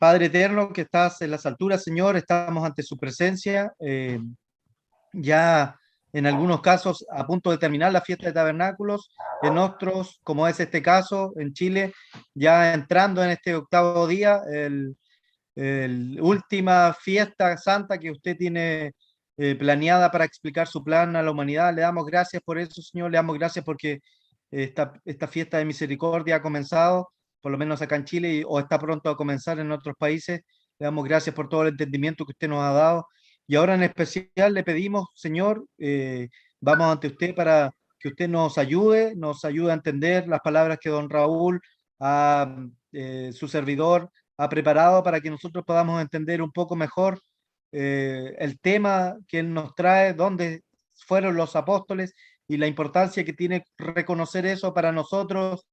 Padre eterno que estás en las alturas, Señor, estamos ante su presencia, ya en algunos casos a punto de terminar la fiesta de tabernáculos, en otros, como es este caso, en Chile, ya entrando en este octavo día, el última fiesta santa que usted tiene planeada para explicar su plan a la humanidad. Le damos gracias por eso, Señor, le damos gracias porque esta fiesta de misericordia ha comenzado, por lo menos acá en Chile, o está pronto a comenzar en otros países. Le damos gracias por todo el entendimiento que usted nos ha dado. Y ahora en especial le pedimos, Señor, vamos ante usted para que usted nos ayude a entender las palabras que don Raúl, su servidor, ha preparado para que nosotros podamos entender un poco mejor el tema que él nos trae, dónde fueron los apóstoles y la importancia que tiene reconocer eso para nosotros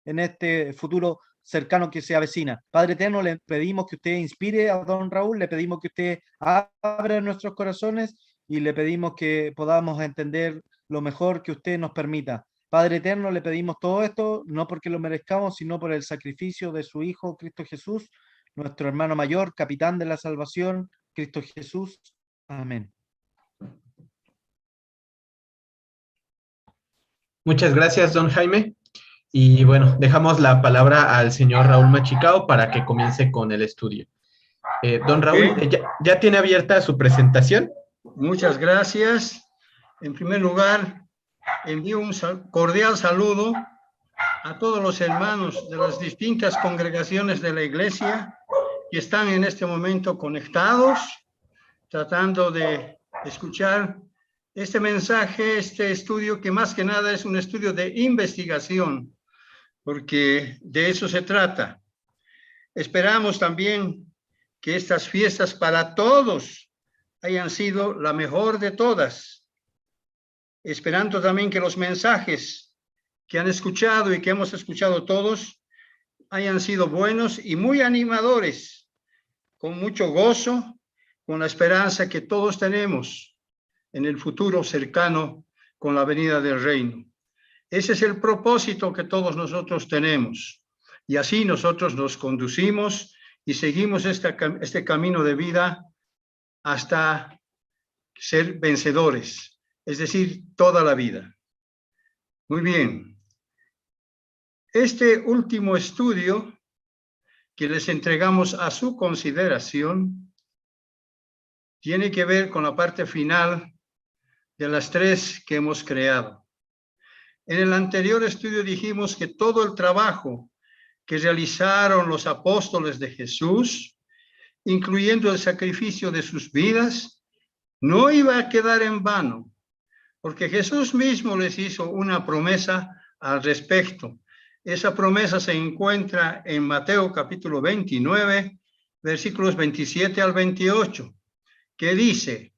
en este futuro cercano que se avecina. Padre eterno, le pedimos que usted inspire a don Raúl, le pedimos que usted abra nuestros corazones y le pedimos que podamos entender lo mejor que usted nos permita. Padre eterno, le pedimos todo esto, no porque lo merezcamos, sino por el sacrificio de su Hijo, Cristo Jesús, nuestro hermano mayor, capitán de la salvación, Cristo Jesús. Amén. Muchas gracias, don Jaime. Y bueno, dejamos la palabra al señor Raúl Machicao para que comience con el estudio. Don Raúl, ¿ya tiene abierta su presentación? Muchas gracias. En primer lugar, envío un cordial saludo a todos los hermanos de las distintas congregaciones de la iglesia que están en este momento conectados, tratando de escuchar este mensaje, este estudio, que más que nada es un estudio de investigación, porque de eso se trata. Esperamos también que estas fiestas para todos hayan sido la mejor de todas, esperando también que los mensajes que han escuchado y que hemos escuchado todos hayan sido buenos y muy animadores, con mucho gozo, con la esperanza que todos tenemos en el futuro cercano con la venida del reino. Ese es el propósito que todos nosotros tenemos, y así nosotros nos conducimos y seguimos este camino de vida hasta ser vencedores, es decir, toda la vida. Muy bien. Este último estudio que les entregamos a su consideración tiene que ver con la parte final de las tres que hemos creado. En el anterior estudio dijimos que todo el trabajo que realizaron los apóstoles de Jesús, incluyendo el sacrificio de sus vidas, no iba a quedar en vano, porque Jesús mismo les hizo una promesa al respecto. Esa promesa se encuentra en Mateo capítulo 29, versículos 27 al 28, que dice: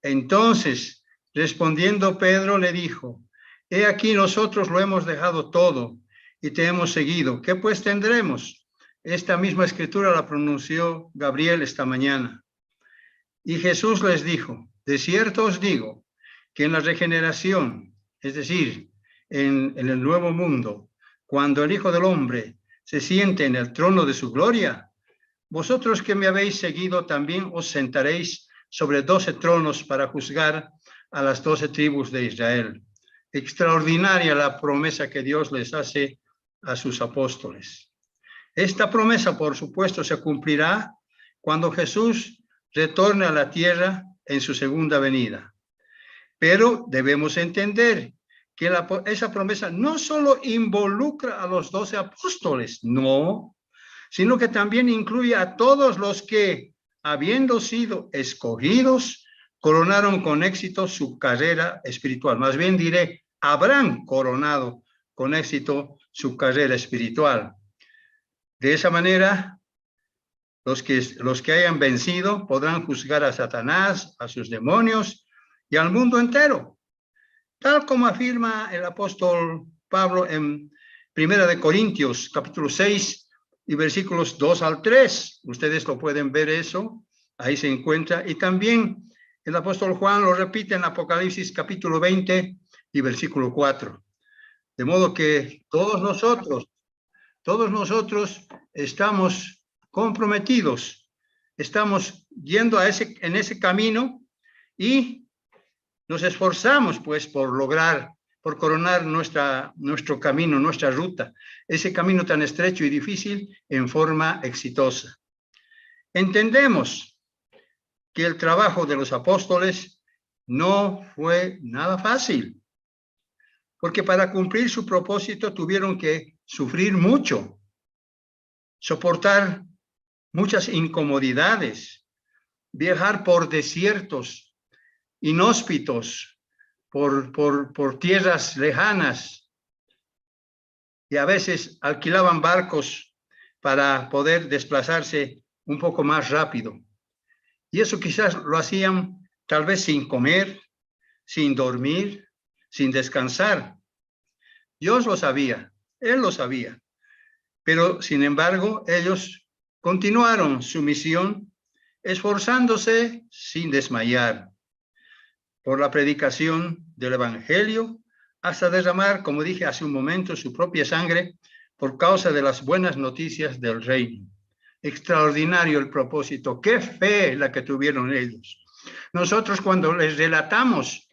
entonces, respondiendo Pedro, le dijo: he aquí, nosotros lo hemos dejado todo y te hemos seguido. ¿Qué pues tendremos? Esta misma escritura la pronunció Gabriel esta mañana. Y Jesús les dijo: de cierto os digo que en la regeneración, es decir, en el nuevo mundo, cuando el Hijo del Hombre se siente en el trono de su gloria, vosotros que me habéis seguido también os sentaréis sobre 12 tronos para juzgar a las 12 tribus de Israel. Extraordinaria la promesa que Dios les hace a sus apóstoles. Esta promesa, por supuesto, se cumplirá cuando Jesús retorne a la tierra en su segunda venida. Pero debemos entender que esa promesa no solo involucra a los 12 apóstoles, no, sino que también incluye a todos los que, habiendo sido escogidos, coronaron con éxito su carrera espiritual. Más bien diré, habrán coronado con éxito su carrera espiritual. De esa manera, los que hayan vencido podrán juzgar a Satanás, a sus demonios y al mundo entero, tal como afirma el apóstol Pablo en 1 Corintios capítulo 6 y versículos 2 al 3. Ustedes lo pueden ver eso, ahí se encuentra. Y también el apóstol Juan lo repite en Apocalipsis capítulo 20 y versículo 4. De modo que todos nosotros estamos comprometidos. Estamos yendo en ese camino y nos esforzamos pues por coronar nuestro camino, nuestra ruta, ese camino tan estrecho y difícil en forma exitosa. Entendemos que el trabajo de los apóstoles no fue nada fácil, porque para cumplir su propósito tuvieron que sufrir mucho, soportar muchas incomodidades, viajar por desiertos inhóspitos, por tierras lejanas, y a veces alquilaban barcos para poder desplazarse un poco más rápido. Y eso quizás lo hacían tal vez sin comer, sin dormir, sin descansar. Dios lo sabía, Él lo sabía. Pero, sin embargo, ellos continuaron su misión, esforzándose sin desmayar por la predicación del Evangelio, hasta derramar, como dije hace un momento, su propia sangre por causa de las buenas noticias del reino. Extraordinario el propósito, qué fe la que tuvieron ellos. Nosotros cuando les relatamos,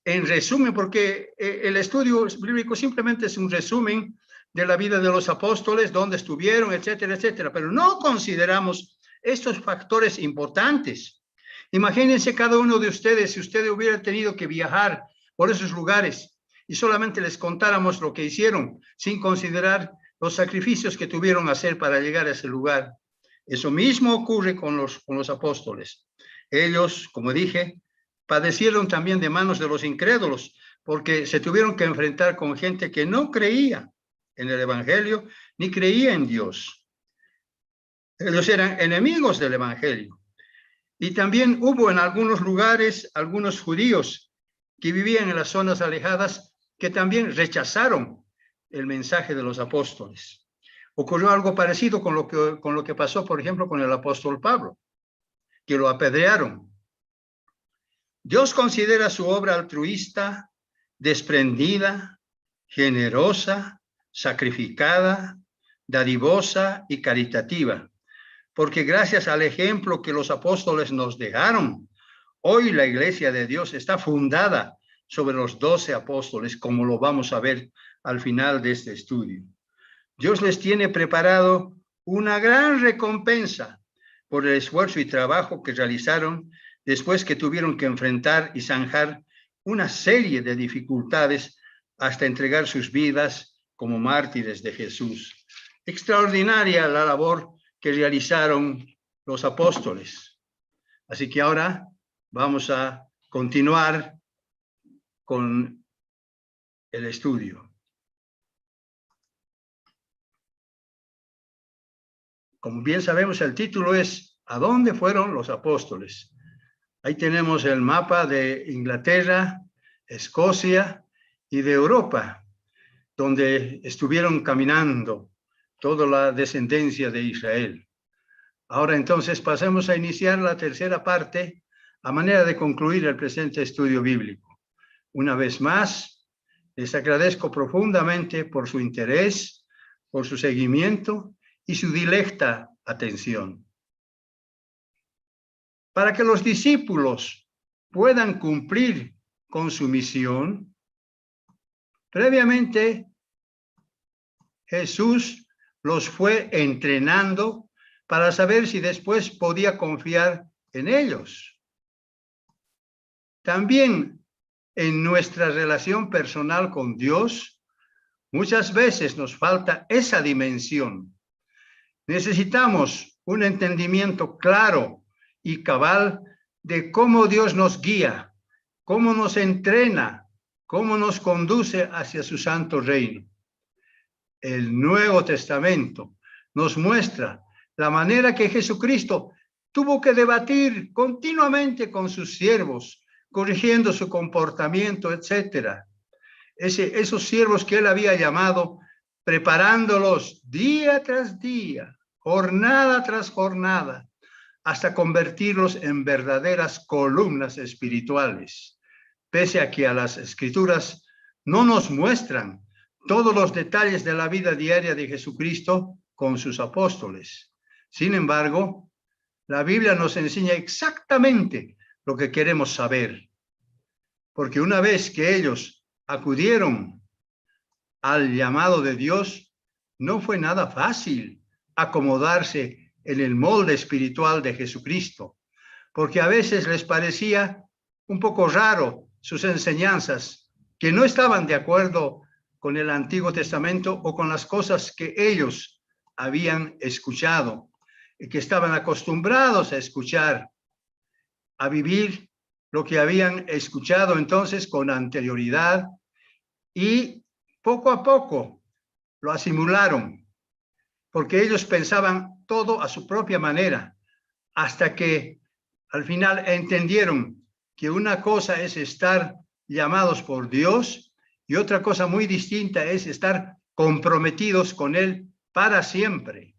en resumen, porque el estudio bíblico simplemente es un resumen de la vida de los apóstoles, dónde estuvieron, etcétera, etcétera, pero no consideramos estos factores importantes. Imagínense cada uno de ustedes, si usted hubiera tenido que viajar por esos lugares y solamente les contáramos lo que hicieron, sin considerar los sacrificios que tuvieron que hacer para llegar a ese lugar. Eso mismo ocurre con los apóstoles. Ellos, como dije, padecieron también de manos de los incrédulos, porque se tuvieron que enfrentar con gente que no creía en el Evangelio, ni creía en Dios. Ellos eran enemigos del Evangelio. Y también hubo en algunos lugares, algunos judíos que vivían en las zonas alejadas, que también rechazaron el mensaje de los apóstoles. Ocurrió algo parecido con lo que pasó, por ejemplo, con el apóstol Pablo, que lo apedrearon. Dios considera su obra altruista, desprendida, generosa, sacrificada, dadivosa y caritativa, porque gracias al ejemplo que los apóstoles nos dejaron, hoy la Iglesia de Dios está fundada sobre los 12 apóstoles, como lo vamos a ver al final de este estudio. Dios les tiene preparado una gran recompensa por el esfuerzo y trabajo que realizaron después que tuvieron que enfrentar y zanjar una serie de dificultades hasta entregar sus vidas como mártires de Jesús. Extraordinaria la labor que realizaron los apóstoles. Así que ahora vamos a continuar con el estudio. Como bien sabemos, el título es ¿A dónde fueron los apóstoles? Ahí tenemos el mapa de Inglaterra, Escocia y de Europa, donde estuvieron caminando toda la descendencia de Israel. Ahora entonces pasemos a iniciar la tercera parte a manera de concluir el presente estudio bíblico. Una vez más, les agradezco profundamente por su interés, por su seguimiento y su dilecta atención. Para que los discípulos puedan cumplir con su misión, previamente Jesús los fue entrenando para saber si después podía confiar en ellos. También en nuestra relación personal con Dios, muchas veces nos falta esa dimensión. Necesitamos un entendimiento claro y cabal de cómo Dios nos guía, cómo nos entrena, cómo nos conduce hacia su santo reino. El Nuevo Testamento nos muestra la manera que Jesucristo tuvo que debatir continuamente con sus siervos, corrigiendo su comportamiento, etc. Esos siervos que él había llamado, preparándolos día tras día, jornada tras jornada, hasta convertirlos en verdaderas columnas espirituales, pese a que a las Escrituras no nos muestran todos los detalles de la vida diaria de Jesucristo con sus apóstoles. Sin embargo, la Biblia nos enseña exactamente lo que queremos saber, porque una vez que ellos acudieron al llamado de Dios, no fue nada fácil acomodarse en el molde espiritual de Jesucristo, porque a veces les parecía un poco raro sus enseñanzas, que no estaban de acuerdo con el Antiguo Testamento o con las cosas que ellos habían escuchado, y que estaban acostumbrados a escuchar, a vivir lo que habían escuchado entonces con anterioridad, y poco a poco lo asimularon, porque ellos pensaban todo a su propia manera, hasta que al final entendieron que una cosa es estar llamados por Dios y otra cosa muy distinta es estar comprometidos con Él para siempre.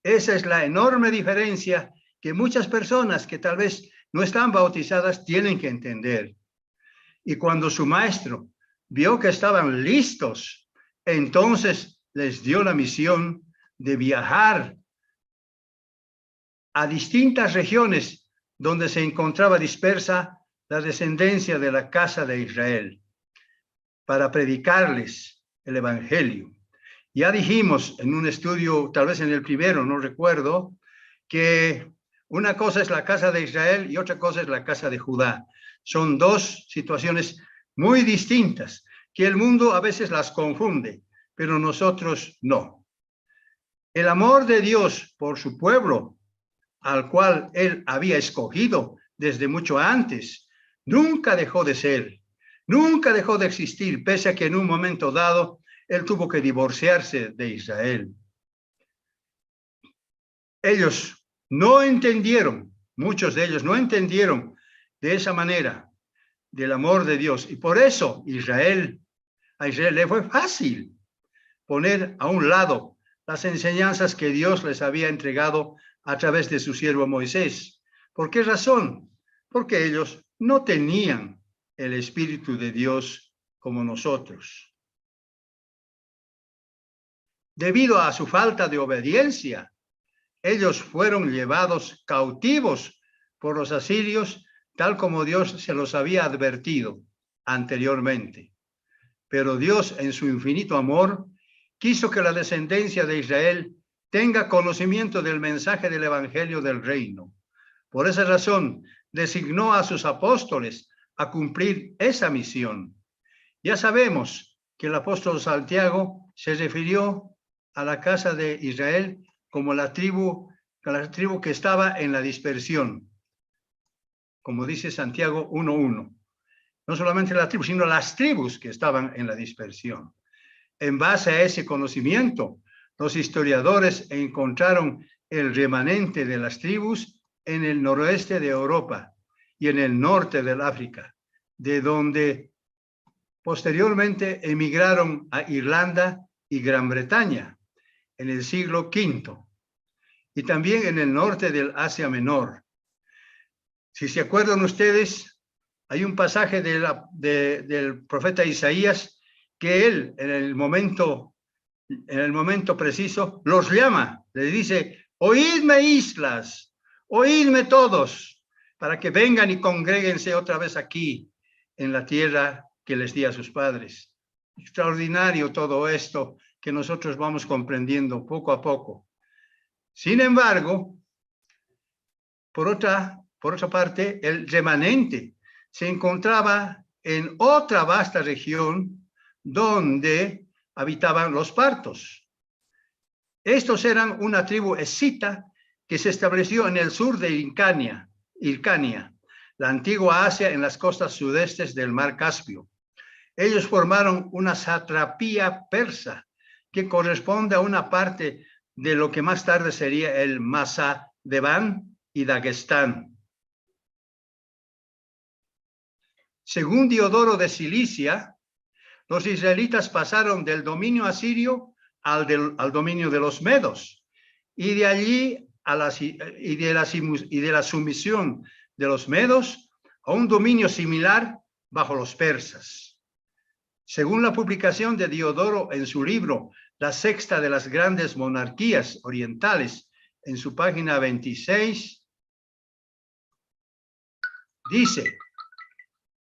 Esa es la enorme diferencia que muchas personas que tal vez no están bautizadas tienen que entender. Y cuando su maestro vio que estaban listos, entonces les dio la misión de viajar a distintas regiones donde se encontraba dispersa la descendencia de la casa de Israel, para predicarles el evangelio. Ya dijimos en un estudio, tal vez en el primero, no recuerdo, que una cosa es la casa de Israel y otra cosa es la casa de Judá. Son dos situaciones muy distintas, que el mundo a veces las confunde, pero nosotros no. El amor de Dios por su pueblo, al cual Él había escogido desde mucho antes, nunca dejó de ser, nunca dejó de existir, pese a que en un momento dado Él tuvo que divorciarse de Israel. Ellos no entendieron, muchos de ellos no entendieron de esa manera del amor de Dios, y por eso a Israel le fue fácil poner a un lado las enseñanzas que Dios les había entregado a través de su siervo Moisés. ¿Por qué razón? Porque ellos no tenían el Espíritu de Dios como nosotros. Debido a su falta de obediencia, ellos fueron llevados cautivos por los asirios, tal como Dios se los había advertido anteriormente. Pero Dios, en su infinito amor, quiso que la descendencia de Israel tenga conocimiento del mensaje del Evangelio del Reino. Por esa razón, designó a sus apóstoles a cumplir esa misión. Ya sabemos que el apóstol Santiago se refirió a la casa de Israel como la tribu que estaba en la dispersión, como dice Santiago 1:1. No solamente la tribu, sino las tribus que estaban en la dispersión. En base a ese conocimiento, los historiadores encontraron el remanente de las tribus en el noroeste de Europa y en el norte del África, de donde posteriormente emigraron a Irlanda y Gran Bretaña en el siglo V, y también en el norte del Asia Menor. Si se acuerdan ustedes, hay un pasaje del profeta Isaías que él en el momento preciso los llama, le dice: oídme islas, oídme todos, para que vengan y congréguense otra vez aquí en la tierra que les di a sus padres. Extraordinario todo esto que nosotros vamos comprendiendo poco a poco. Sin embargo, por otra parte, el remanente se encontraba en otra vasta región donde habitaban los partos. Estos eran una tribu escita que se estableció en el sur de Hircania, la antigua Asia, en las costas sudestes del mar Caspio. Ellos formaron una satrapía persa que corresponde a una parte de lo que más tarde sería el Mazadeván y Dagestán. Según Diodoro de Cilicia, los israelitas pasaron del dominio asirio al dominio de los medos, y de allí de la sumisión de los medos a un dominio similar bajo los persas. Según la publicación de Diodoro en su libro La Sexta de las Grandes Monarquías Orientales, en su página 26, dice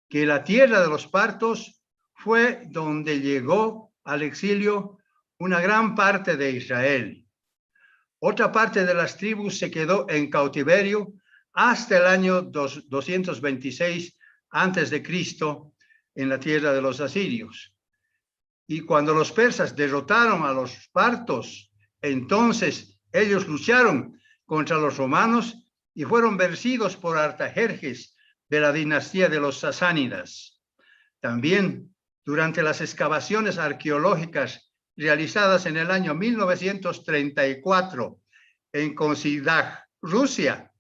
que la tierra de los partos fue donde llegó al exilio una gran parte de Israel. Otra parte de las tribus se quedó en cautiverio hasta el año 226 antes de Cristo en la tierra de los asirios. Y cuando los persas derrotaron a los partos, entonces ellos lucharon contra los romanos y fueron vencidos por Artajerjes de la dinastía de los sasánidas. También durante las excavaciones arqueológicas realizadas en el año 1934 en Kozidag, Rusia,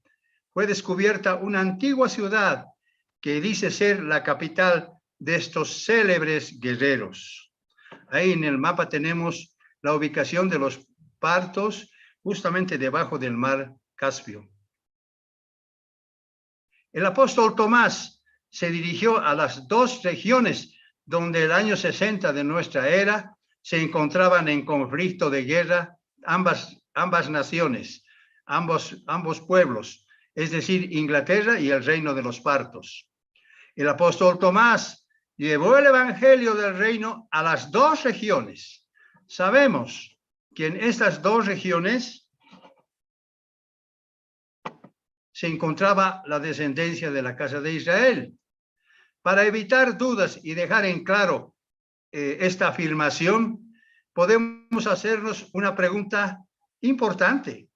fue descubierta una antigua ciudad que dice ser la capital de estos célebres guerreros. Ahí en el mapa tenemos la ubicación de los partos justamente debajo del mar Caspio. El apóstol Tomás se dirigió a las dos regiones donde el año 60 de nuestra era se encontraban en conflicto de guerra ambas naciones, ambos pueblos, es decir, Inglaterra y el reino de los partos. El apóstol Tomás llevó el evangelio del reino a las dos regiones. Sabemos que en estas dos regiones se encontraba la descendencia de la casa de Israel. Para evitar dudas y dejar en claro esta afirmación, podemos hacernos una pregunta importante.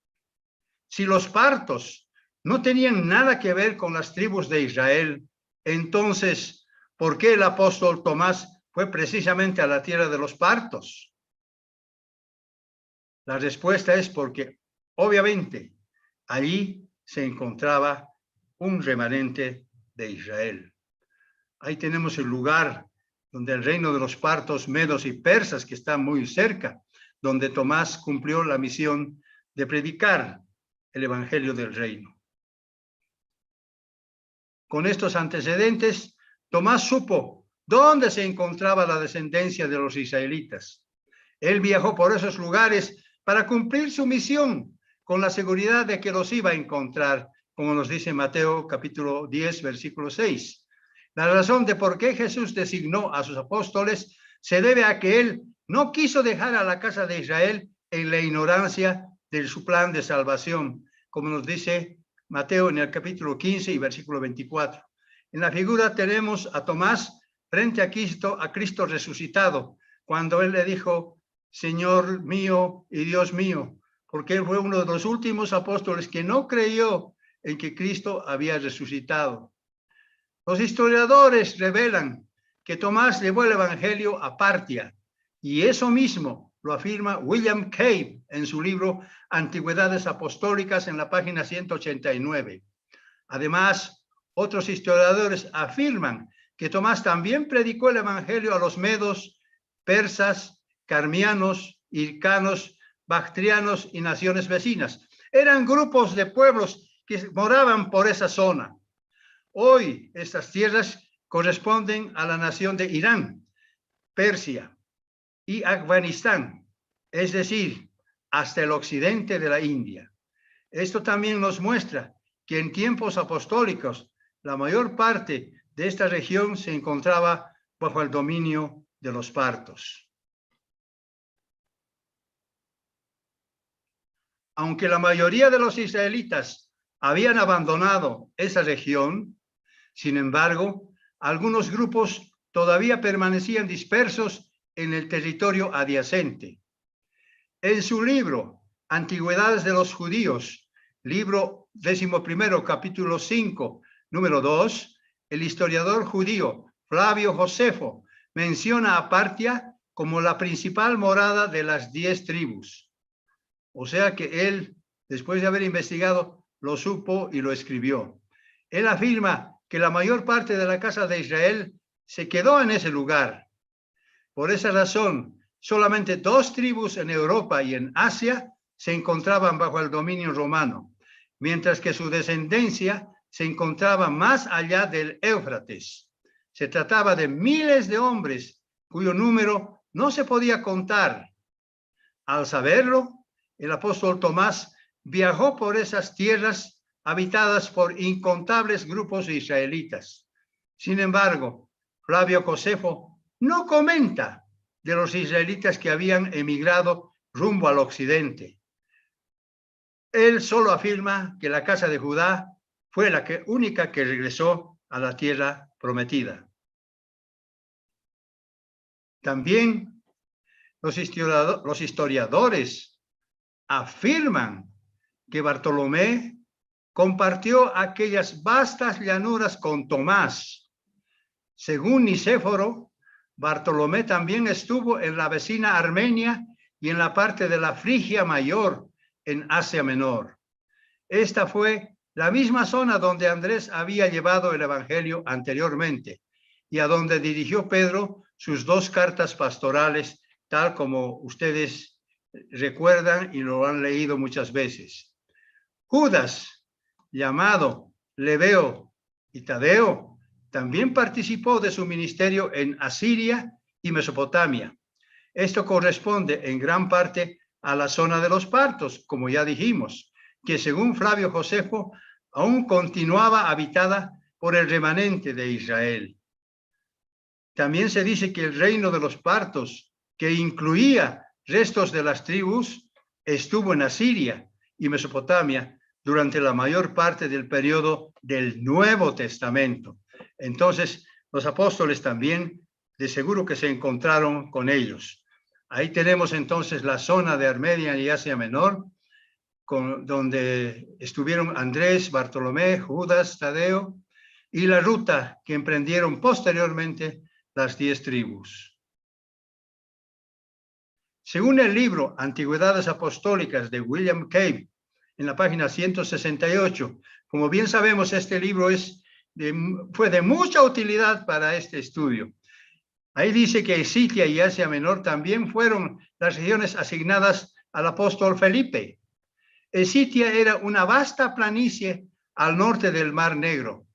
Si los partos no tenían nada que ver con las tribus de Israel, entonces, ¿por qué el apóstol Tomás fue precisamente a la tierra de los partos? La respuesta es porque, obviamente, allí se encontraba un remanente de Israel. Ahí tenemos el lugar donde el reino de los partos, medos y persas, que está muy cerca, donde Tomás cumplió la misión de predicar el evangelio del reino. Con estos antecedentes, Tomás supo dónde se encontraba la descendencia de los israelitas. Él viajó por esos lugares para cumplir su misión, con la seguridad de que los iba a encontrar, como nos dice Mateo capítulo 10, versículo 6. La razón de por qué Jesús designó a sus apóstoles se debe a que él no quiso dejar a la casa de Israel en la ignorancia de su plan de salvación, como nos dice Mateo en el capítulo 15 y versículo 24. En la figura tenemos a Tomás frente a Cristo resucitado, cuando él le dijo, Señor mío y Dios mío, porque él fue uno de los últimos apóstoles que no creyó en que Cristo había resucitado. Los historiadores revelan que Tomás llevó el evangelio a Partia, y eso mismo lo afirma William Cave en su libro Antigüedades Apostólicas en la página 189. Además, otros historiadores afirman que Tomás también predicó el evangelio a los medos, persas, carmianos, hircanos, bactrianos y naciones vecinas. Eran grupos de pueblos que moraban por esa zona. Hoy estas tierras corresponden a la nación de Irán, Persia y Afganistán, es decir, hasta el occidente de la India. Esto también nos muestra que en tiempos apostólicos la mayor parte de esta región se encontraba bajo el dominio de los partos. Aunque la mayoría de los israelitas habían abandonado esa región, sin embargo, algunos grupos todavía permanecían dispersos en el territorio adyacente. En su libro, Antigüedades de los Judíos, libro 11, capítulo 5, número 2, el historiador judío Flavio Josefo menciona a Partia como la principal morada de las 10 tribus. O sea que él, después de haber investigado, lo supo y lo escribió. Él afirma que la mayor parte de la casa de Israel se quedó en ese lugar. Por esa razón, solamente 2 tribus en Europa y en Asia se encontraban bajo el dominio romano, mientras que su descendencia se encontraba más allá del Éufrates. Se trataba de miles de hombres cuyo número no se podía contar. Al saberlo, el apóstol Tomás viajó por esas tierras habitadas por incontables grupos israelitas. Sin embargo, Flavio Josefo no comenta de los israelitas que habían emigrado rumbo al occidente. Él solo afirma que la casa de Judá fue la única que regresó a la tierra prometida. También los historiadores afirman que Bartolomé compartió aquellas vastas llanuras con Tomás. Según Nicéforo, Bartolomé también estuvo en la vecina Armenia y en la parte de la Frigia Mayor, en Asia Menor. Esta fue la misma zona donde Andrés había llevado el evangelio anteriormente y a donde dirigió Pedro sus 2 cartas pastorales, tal como ustedes recuerdan y lo han leído muchas veces. Judas, llamado Lebeo y Tadeo, también participó de su ministerio en Asiria y Mesopotamia. Esto corresponde en gran parte a la zona de los partos, como ya dijimos, que según Flavio Josefo aún continuaba habitada por el remanente de Israel. También se dice que el reino de los partos, que incluía restos de las tribus, estuvo en Asiria y Mesopotamia durante la mayor parte del periodo del Nuevo Testamento. Entonces, los apóstoles también de seguro que se encontraron con ellos. Ahí tenemos entonces la zona de Armenia y Asia Menor, donde estuvieron Andrés, Bartolomé, Judas, Tadeo, y la ruta que emprendieron posteriormente las 10 tribus. Según el libro Antigüedades Apostólicas de William Cave, en la página 168, como bien sabemos, este libro fue de mucha utilidad para este estudio. Ahí dice que Escitia y Asia Menor también fueron las regiones asignadas al apóstol Felipe. Escitia era una vasta planicie al norte del Mar Negro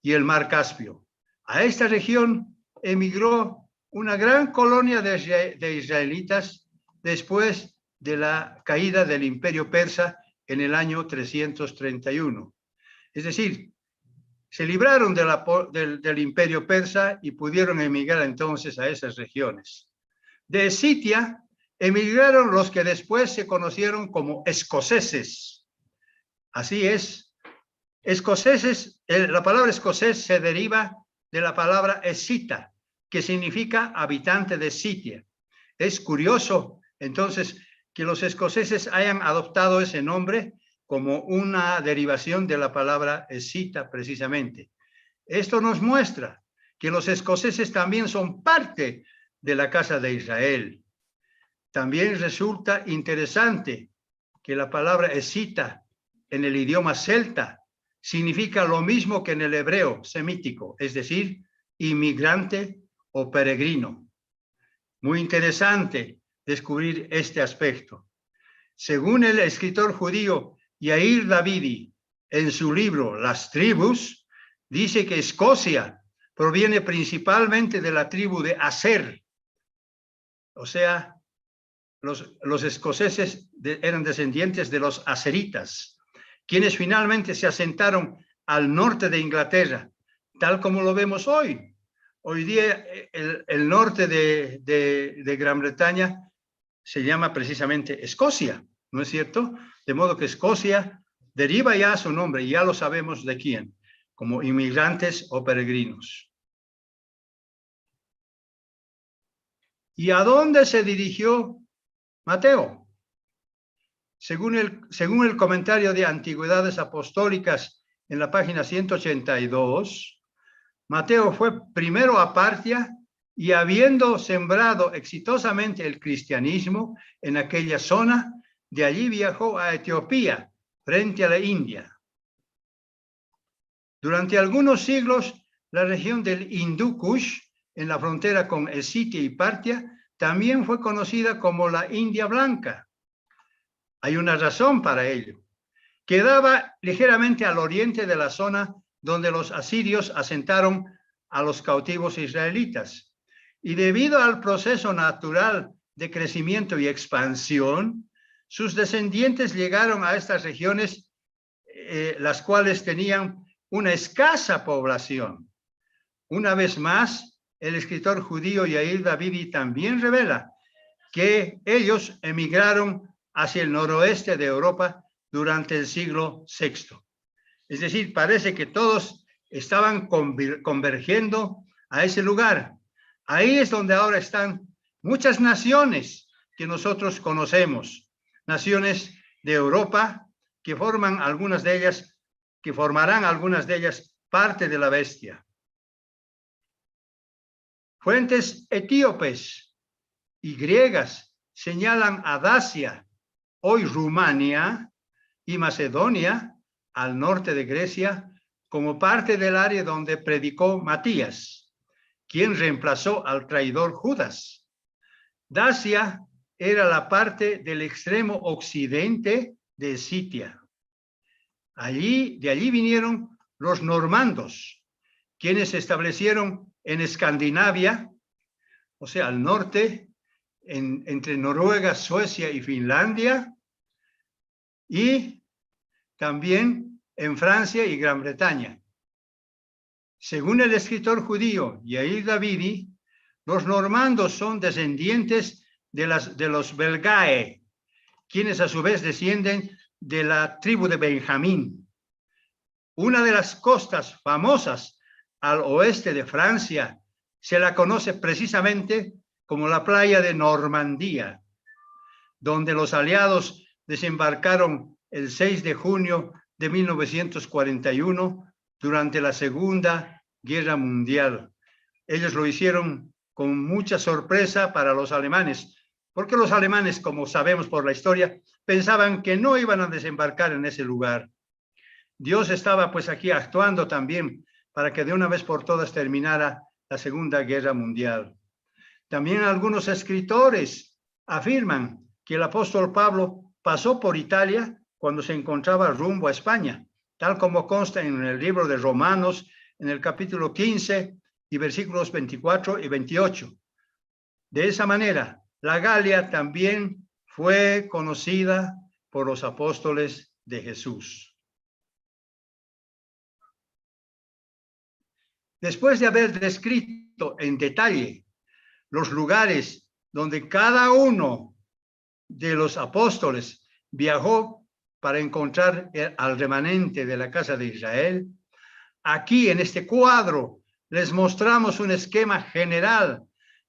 y el Mar Caspio. A esta región emigró una gran colonia de israelitas después de la caída del Imperio Persa en el año 331. Es decir, se libraron del Imperio Persa y pudieron emigrar entonces a esas regiones. De Escitia emigraron los que después se conocieron como escoceses. Así es. Escoceses, la palabra escocés se deriva de la palabra escita, que significa habitante de Escitia. Es curioso, entonces, que los escoceses hayan adoptado ese nombre como una derivación de la palabra escita, precisamente. Esto nos muestra que los escoceses también son parte de la casa de Israel. También resulta interesante que la palabra escita en el idioma celta significa lo mismo que en el hebreo semítico, es decir, inmigrante o peregrino. Muy interesante descubrir este aspecto. Según el escritor judío Yair Davidi, en su libro Las Tribus, dice que Escocia proviene principalmente de la tribu de Aser. O sea, los escoceses eran descendientes de los aseritas, quienes finalmente se asentaron al norte de Inglaterra, tal como lo vemos hoy. Hoy día el norte de Gran Bretaña se llama precisamente Escocia, ¿no es cierto? De modo que Escocia deriva ya su nombre, ya lo sabemos de quién, como inmigrantes o peregrinos. ¿Y a dónde se dirigió Mateo? Según el comentario de Antigüedades Apostólicas en la página 182, Mateo fue primero a Partia y habiendo sembrado exitosamente el cristianismo en aquella zona, de allí viajó a Etiopía, frente a la India. Durante algunos siglos, la región del Hindú Kush, en la frontera con Escitia y Partia, también fue conocida como la India Blanca. Hay una razón para ello. Quedaba ligeramente al oriente de la zona donde los asirios asentaron a los cautivos israelitas. Y debido al proceso natural de crecimiento y expansión, sus descendientes llegaron a estas regiones, las cuales tenían una escasa población. Una vez más, el escritor judío Yair Davidi también revela que ellos emigraron hacia el noroeste de Europa durante el siglo VI. Es decir, parece que todos estaban convergiendo a ese lugar. Ahí es donde ahora están muchas naciones que nosotros conocemos, naciones de Europa que forman algunas de ellas, que formarán algunas de ellas parte de la bestia. Fuentes etíopes y griegas señalan a Dacia, hoy Rumania, y Macedonia, al norte de Grecia, como parte del área donde predicó Matías, quien reemplazó al traidor Judas. Dacia era la parte del extremo occidente de Escitia. De allí vinieron los normandos, quienes se establecieron en Escandinavia, o sea, al norte, entre Noruega, Suecia y Finlandia, y también en Francia y Gran Bretaña. Según el escritor judío Yair Davidi, los normandos son descendientes de los Belgae, quienes a su vez descienden de la tribu de Benjamín. Una de las costas famosas al oeste de Francia se la conoce precisamente como la playa de Normandía, donde los aliados desembarcaron el 6 de junio de 1941 durante la Segunda Guerra Mundial. Ellos lo hicieron con mucha sorpresa para los alemanes, porque los alemanes, como sabemos por la historia, pensaban que no iban a desembarcar en ese lugar. Dios estaba pues aquí actuando también para que de una vez por todas terminara la Segunda Guerra Mundial. También algunos escritores afirman que el apóstol Pablo pasó por Italia cuando se encontraba rumbo a España, tal como consta en el libro de Romanos, en el capítulo 15 y versículos 24 y 28. De esa manera, la Galia también fue conocida por los apóstoles de Jesús. Después de haber descrito en detalle los lugares donde cada uno de los apóstoles viajó para encontrar al remanente de la casa de Israel, aquí en este cuadro les mostramos un esquema general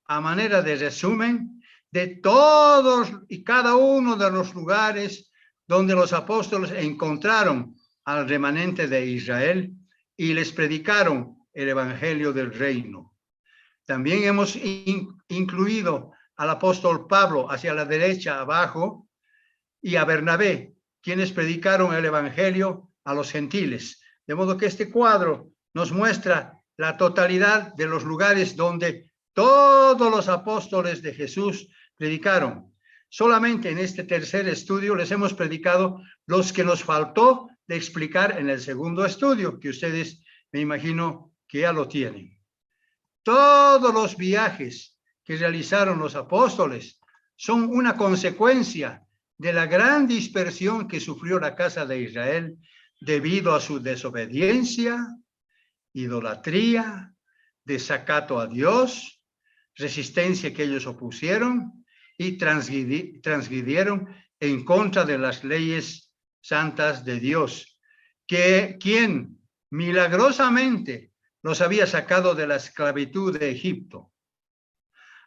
a manera de resumen de todos y cada uno de los lugares donde los apóstoles encontraron al remanente de Israel y les predicaron el evangelio del reino. También hemos incluido al apóstol Pablo hacia la derecha abajo y a Bernabé, quienes predicaron el evangelio a los gentiles. De modo que este cuadro nos muestra la totalidad de los lugares donde todos los apóstoles de Jesús predicaron. Solamente en este tercer estudio les hemos predicado los que nos faltó de explicar en el segundo estudio, que ustedes me imagino que ya lo tienen. Todos los viajes que realizaron los apóstoles son una consecuencia de la gran dispersión que sufrió la casa de Israel debido a su desobediencia, idolatría, desacato a Dios, resistencia que ellos opusieron y transgredieron en contra de las leyes santas de Dios, quien milagrosamente los había sacado de la esclavitud de Egipto.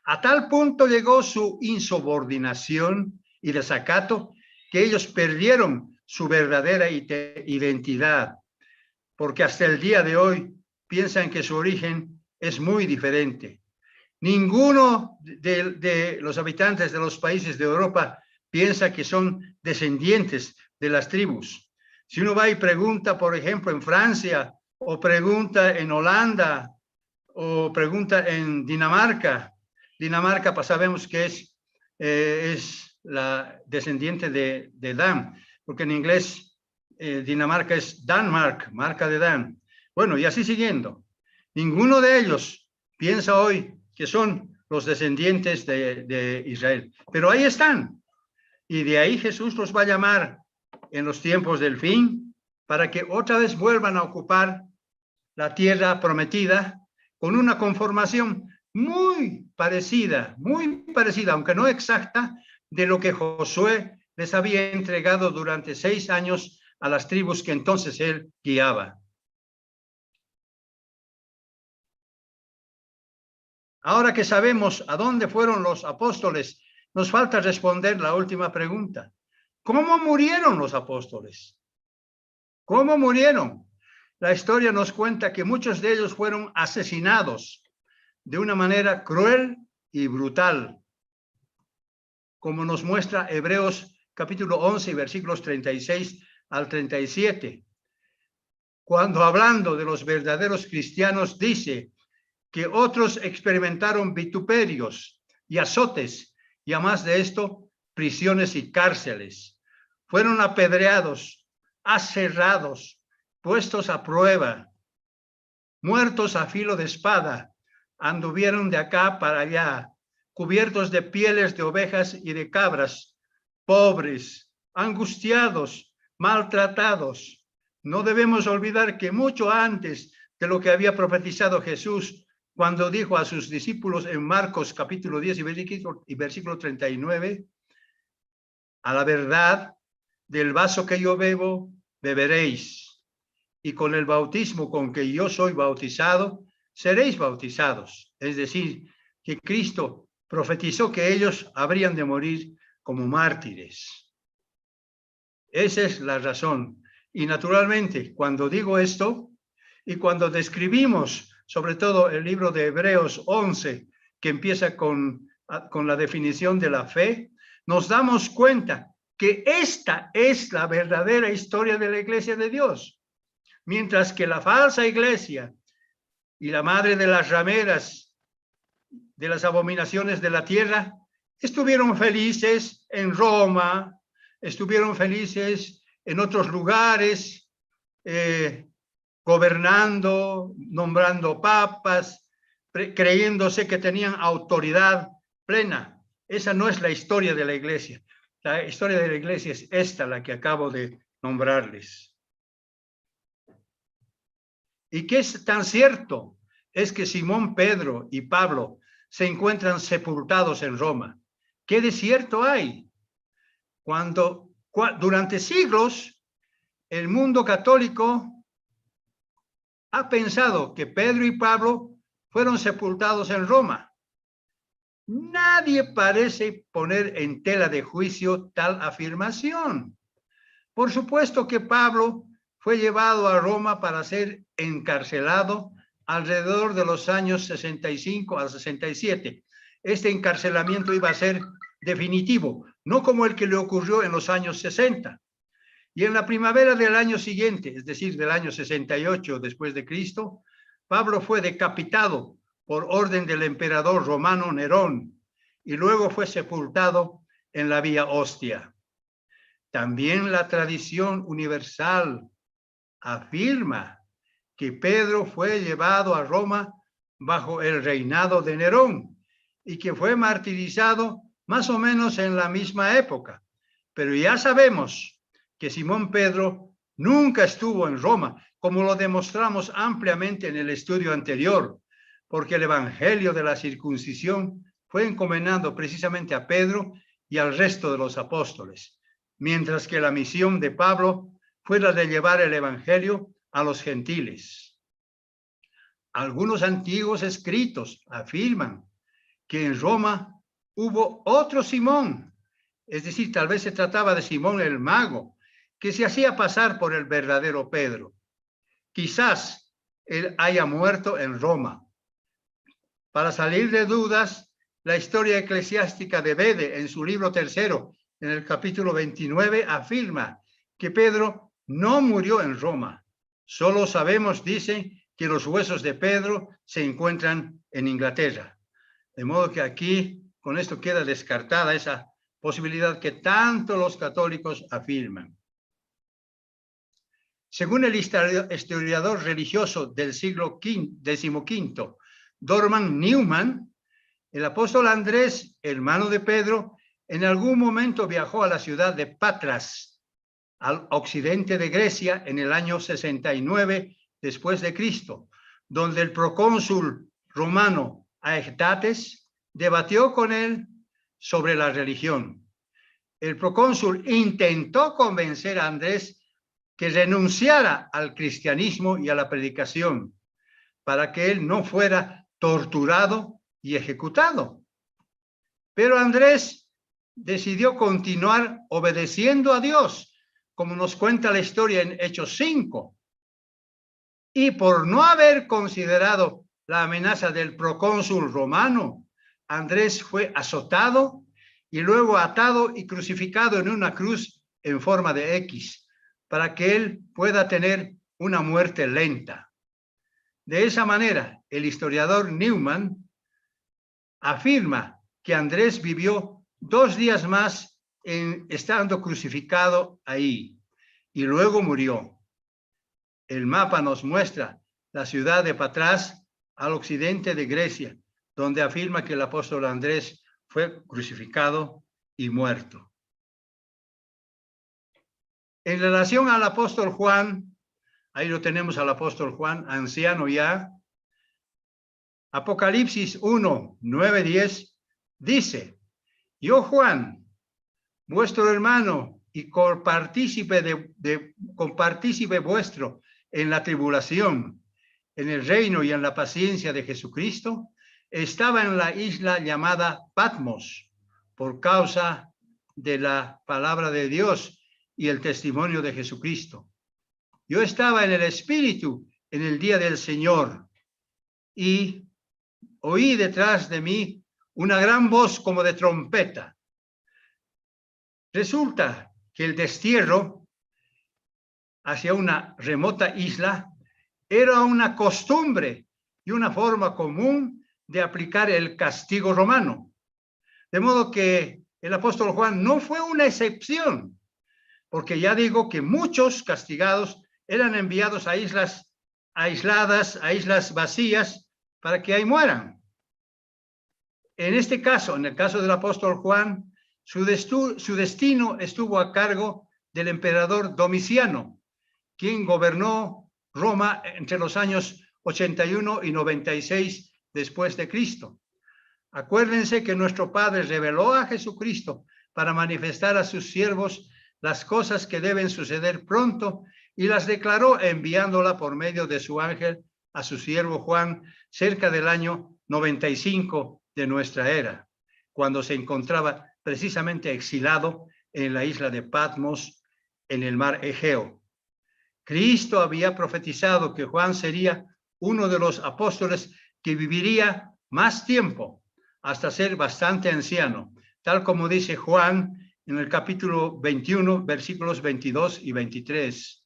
A tal punto llegó su insubordinación y desacato que ellos perdieron su verdadera identidad, porque hasta el día de hoy piensan que su origen es muy diferente. Ninguno de los habitantes de los países de Europa piensa que son descendientes de las tribus. Si uno va y pregunta, por ejemplo, en Francia, o pregunta en Holanda, o pregunta en Dinamarca, pues sabemos que es la descendiente de Dan, porque en inglés Dinamarca es Danmark, marca de Dan. Bueno, y así siguiendo. Ninguno de ellos piensa hoy que son los descendientes de Israel. Pero ahí están. Y de ahí Jesús los va a llamar en los tiempos del fin para que otra vez vuelvan a ocupar la tierra prometida con una conformación muy parecida, aunque no exacta, de lo que Josué les había entregado durante 6 años a las tribus que entonces él guiaba. Ahora que sabemos a dónde fueron los apóstoles, nos falta responder la última pregunta. ¿Cómo murieron los apóstoles? ¿Cómo murieron? La historia nos cuenta que muchos de ellos fueron asesinados de una manera cruel y brutal, como nos muestra Hebreos capítulo 11, versículos 36 al 37. Cuando hablando de los verdaderos cristianos dice que otros experimentaron vituperios y azotes, y además de esto, prisiones y cárceles. Fueron apedreados, aserrados, puestos a prueba, muertos a filo de espada, anduvieron de acá para allá, cubiertos de pieles de ovejas y de cabras, pobres, angustiados, maltratados. No debemos olvidar que mucho antes de lo que había profetizado Jesús, cuando dijo a sus discípulos en Marcos capítulo 10 y versículo 39, a la verdad, del vaso que yo bebo, beberéis, y con el bautismo con que yo soy bautizado, seréis bautizados. Es decir, que Cristo profetizó que ellos habrían de morir como mártires. Esa es la razón. Y naturalmente, cuando digo esto, y cuando describimos sobre todo el libro de Hebreos 11, que empieza con la definición de la fe, nos damos cuenta que esta es la verdadera historia de la iglesia de Dios. Mientras que la falsa iglesia y la madre de las rameras, de las abominaciones de la tierra, estuvieron felices en Roma, estuvieron felices en otros lugares, gobernando, nombrando papas, creyéndose que tenían autoridad plena. Esa no es la historia de la iglesia. La historia de la iglesia es esta, la que acabo de nombrarles. ¿Y qué es tan cierto? Es que Simón, Pedro y Pablo se encuentran sepultados en Roma. ¿Qué de cierto hay? Durante siglos, el mundo católico ha pensado que Pedro y Pablo fueron sepultados en Roma. Nadie parece poner en tela de juicio tal afirmación. Por supuesto que Pablo fue llevado a Roma para ser encarcelado alrededor de los años 65 al 67. Este encarcelamiento iba a ser definitivo, no como el que le ocurrió en los años 60. Y en la primavera del año siguiente, es decir, del año 68 después de Cristo, Pablo fue decapitado por orden del emperador romano Nerón y luego fue sepultado en la Vía Ostia. También la tradición universal afirma que Pedro fue llevado a Roma bajo el reinado de Nerón y que fue martirizado más o menos en la misma época. Pero ya sabemos que Simón Pedro nunca estuvo en Roma, como lo demostramos ampliamente en el estudio anterior, porque el evangelio de la circuncisión fue encomendado precisamente a Pedro y al resto de los apóstoles, mientras que la misión de Pablo fue la de llevar el evangelio a los gentiles. Algunos antiguos escritos afirman que en Roma hubo otro Simón, es decir, tal vez se trataba de Simón el mago, que se hacía pasar por el verdadero Pedro. Quizás él haya muerto en Roma. Para salir de dudas, la historia eclesiástica de Bede, en su libro 3, en el capítulo 29, afirma que Pedro no murió en Roma. Solo sabemos, dice, que los huesos de Pedro se encuentran en Inglaterra. De modo que aquí, con esto queda descartada esa posibilidad que tanto los católicos afirman. Según el historiador religioso del siglo XV, Dorman Newman, el apóstol Andrés, hermano de Pedro, en algún momento viajó a la ciudad de Patras, al occidente de Grecia, en el año 69 después de Cristo, donde el procónsul romano Aegiates debatió con él sobre la religión. El procónsul intentó convencer a Andrés que renunciara al cristianismo y a la predicación para que él no fuera torturado y ejecutado. Pero Andrés decidió continuar obedeciendo a Dios, como nos cuenta la historia en Hechos 5. Y por no haber considerado la amenaza del procónsul romano, Andrés fue azotado y luego atado y crucificado en una cruz en forma de X, para que él pueda tener una muerte lenta. De esa manera, el historiador Newman afirma que Andrés vivió 2 días más estando crucificado ahí y luego murió. El mapa nos muestra la ciudad de Patras al occidente de Grecia, donde afirma que el apóstol Andrés fue crucificado y muerto. En relación al apóstol Juan, ahí lo tenemos al apóstol Juan, anciano ya. Apocalipsis 1, 9, 10 dice: yo, Juan, vuestro hermano y compartícipe vuestro en la tribulación, en el reino y en la paciencia de Jesucristo, estaba en la isla llamada Patmos por causa de la palabra de Dios y el testimonio de Jesucristo. Yo estaba en el Espíritu en el día del Señor y oí detrás de mí una gran voz como de trompeta. Resulta que el destierro hacia una remota isla era una costumbre y una forma común de aplicar el castigo romano. De modo que el apóstol Juan no fue una excepción, porque ya digo que muchos castigados eran enviados a islas aisladas, a islas vacías, para que ahí mueran. En este caso, en el caso del apóstol Juan, su destino estuvo a cargo del emperador Domiciano, quien gobernó Roma entre los años 81 y 96 después de Cristo. Acuérdense que nuestro Padre reveló a Jesucristo para manifestar a sus siervos las cosas que deben suceder pronto y las declaró enviándola por medio de su ángel a su siervo Juan cerca del año 95 de nuestra era, cuando se encontraba precisamente exilado en la isla de Patmos en el mar Egeo. Cristo había profetizado que Juan sería uno de los apóstoles que viviría más tiempo hasta ser bastante anciano, tal como dice Juan en el capítulo 21, versículos 22 y 23.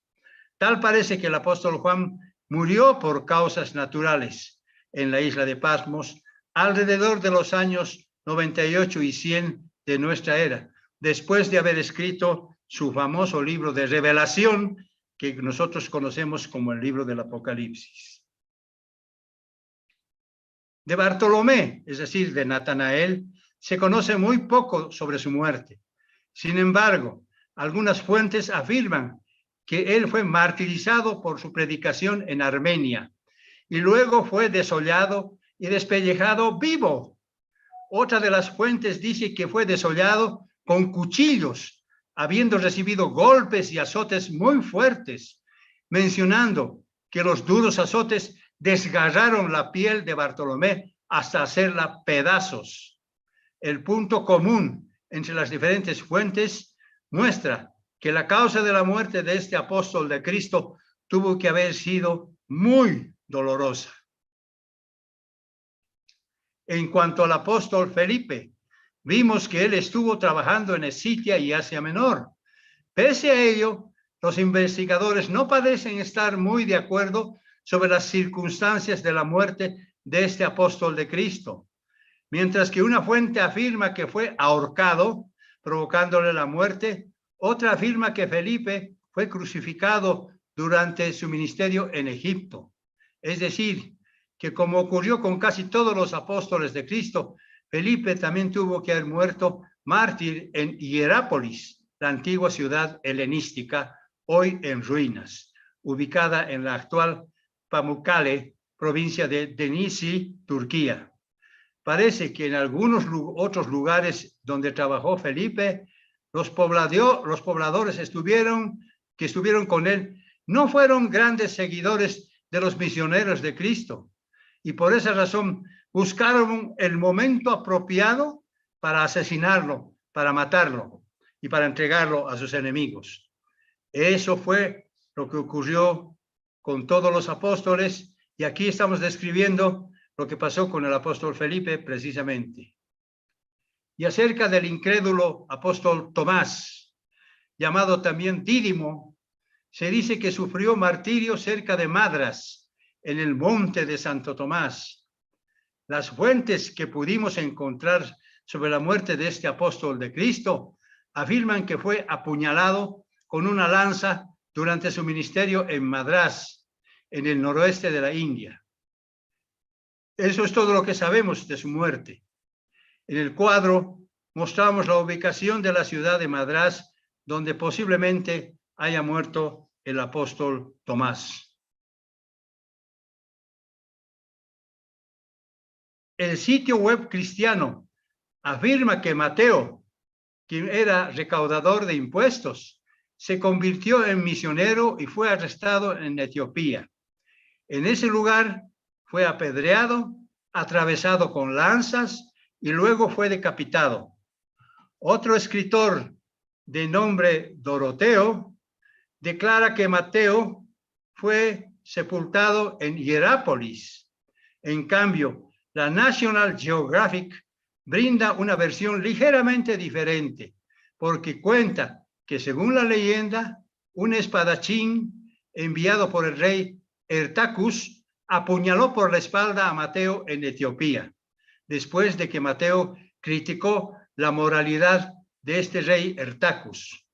Tal parece que el apóstol Juan murió por causas naturales en la isla de Patmos alrededor de los años 98 y 100 de nuestra era, después de haber escrito su famoso libro de Revelación, que nosotros conocemos como el libro del Apocalipsis. De Bartolomé, es decir, de Natanael, se conoce muy poco sobre su muerte. Sin embargo, algunas fuentes afirman que él fue martirizado por su predicación en Armenia y luego fue desollado y despellejado vivo. Otra de las fuentes dice que fue desollado con cuchillos, habiendo recibido golpes y azotes muy fuertes, mencionando que los duros azotes desgarraron la piel de Bartolomé hasta hacerla pedazos. El punto común entre las diferentes fuentes muestra que la causa de la muerte de este apóstol de Cristo tuvo que haber sido muy dolorosa. En cuanto al apóstol Felipe, vimos que él estuvo trabajando en Escitia y Asia Menor. Pese a ello, los investigadores no parecen estar muy de acuerdo sobre las circunstancias de la muerte de este apóstol de Cristo. Mientras que una fuente afirma que fue ahorcado, provocándole la muerte, otra afirma que Felipe fue crucificado durante su ministerio en Egipto. Es decir, que como ocurrió con casi todos los apóstoles de Cristo, Felipe también tuvo que haber muerto mártir en Hierápolis, la antigua ciudad helenística, hoy en ruinas, ubicada en la actual Pamukkale, provincia de Denizli, Turquía. Parece que en algunos otros lugares donde trabajó Felipe, los pobladores que estuvieron con él no fueron grandes seguidores de los misioneros de Cristo, y por esa razón buscaron el momento apropiado para asesinarlo, para matarlo y para entregarlo a sus enemigos. Eso fue lo que ocurrió con todos los apóstoles, y aquí estamos describiendo lo que pasó con el apóstol Felipe precisamente. Y acerca del incrédulo apóstol Tomás, llamado también Dídimo, se dice que sufrió martirio cerca de Madras, en el monte de Santo Tomás. Las fuentes que pudimos encontrar sobre la muerte de este apóstol de Cristo afirman que fue apuñalado con una lanza durante su ministerio en Madrás, en el noroeste de la India. Eso es todo lo que sabemos de su muerte. En el cuadro mostramos la ubicación de la ciudad de Madrás, donde posiblemente haya muerto el apóstol Tomás. El sitio web cristiano afirma que Mateo, quien era recaudador de impuestos, se convirtió en misionero y fue arrestado en Etiopía. En ese lugar fue apedreado, atravesado con lanzas y luego fue decapitado. Otro escritor de nombre Doroteo declara que Mateo fue sepultado en Hierápolis. En cambio, la National Geographic brinda una versión ligeramente diferente, porque cuenta que, según la leyenda, un espadachín enviado por el rey Ertacus apuñaló por la espalda a Mateo en Etiopía, después de que Mateo criticó la moralidad de este rey Ertacus.